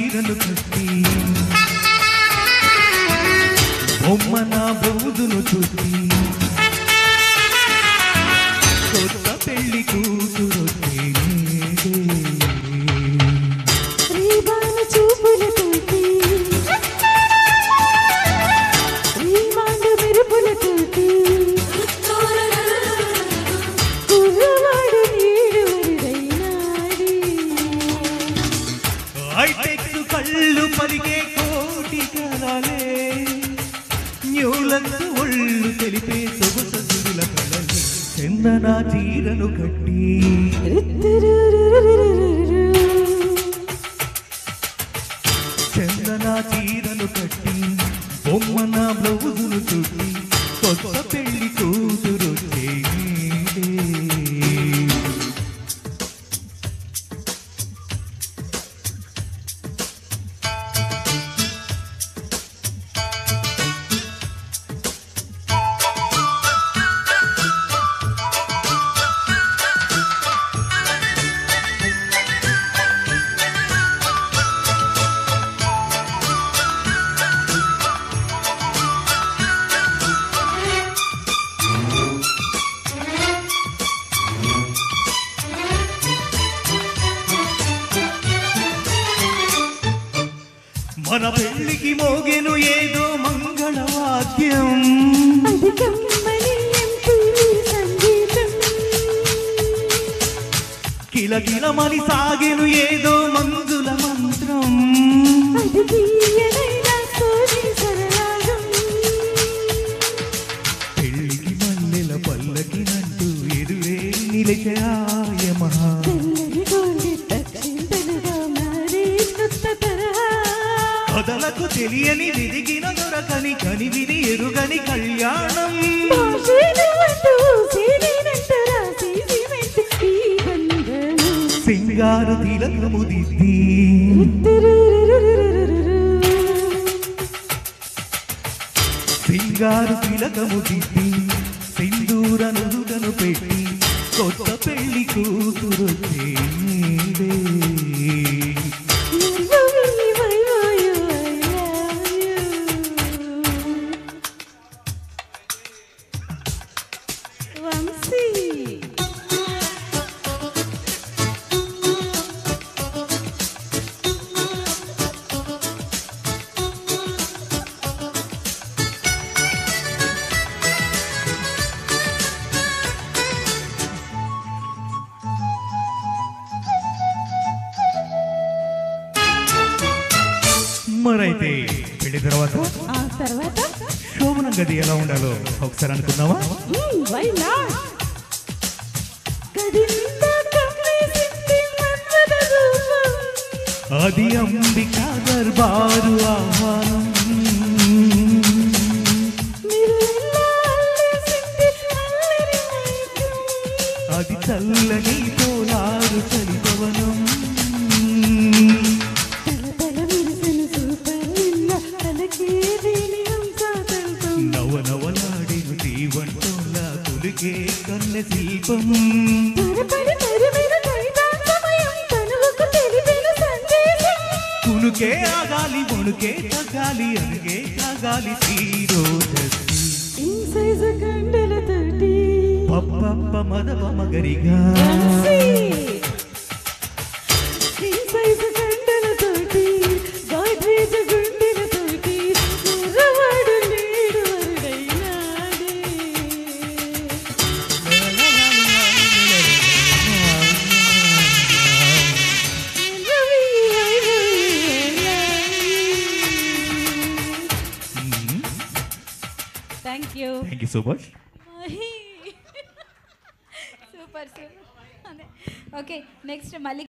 చీరలు కట్టి బొమ్మ నా బౌదును చుట్టి కొత్త పెళ్లి కూతురు కళ్ళు పలికే కోటి కలలే న్యూలంత ఒళ్ళు తెలిపే సొగసుల కలలే చందన చీరను కట్టి చందన చీరను కట్టి బొమ్మ నా బ్లౌజును చుట్టి కొత్త పెళ్లి కూతురు మన పెళ్లికి మోగెను ఏదో మంగళవాద్యం కిలకిలమని సాగెను ఏదో మందుల మంత్రం పెళ్లికి మల్లెల పల్లకినంటూ ఎదురే నిలిచాయమహా కదలకు తెలియని విరిగిన దొరకని కనివిని ఎరుగని కళ్యాణం సింగారు తిలకము దిద్ది సింగారు తిలకము దిద్ది సింధూర నుదుటను పెట్టి కొత్త పెళ్లి కూతురు మరైతే పెళ్లి తర్వాత శోభనం గది ఎలా ఉండాలో ఒకసారి అనుకుందామా అది అంబికా దర్బారు ఆహ్వానం అది చల్లని తోలారు చలిపవనం నవనవలాడిను దీవంటోలా కులికే కన్నె శిల్పం కునుకే ఆగాలి వణుకే తగ్గాలి అరుగే తాగాలి పప్ప మదప మగరిగా Thank you. Thank you so much. Super. Okay, next Malik.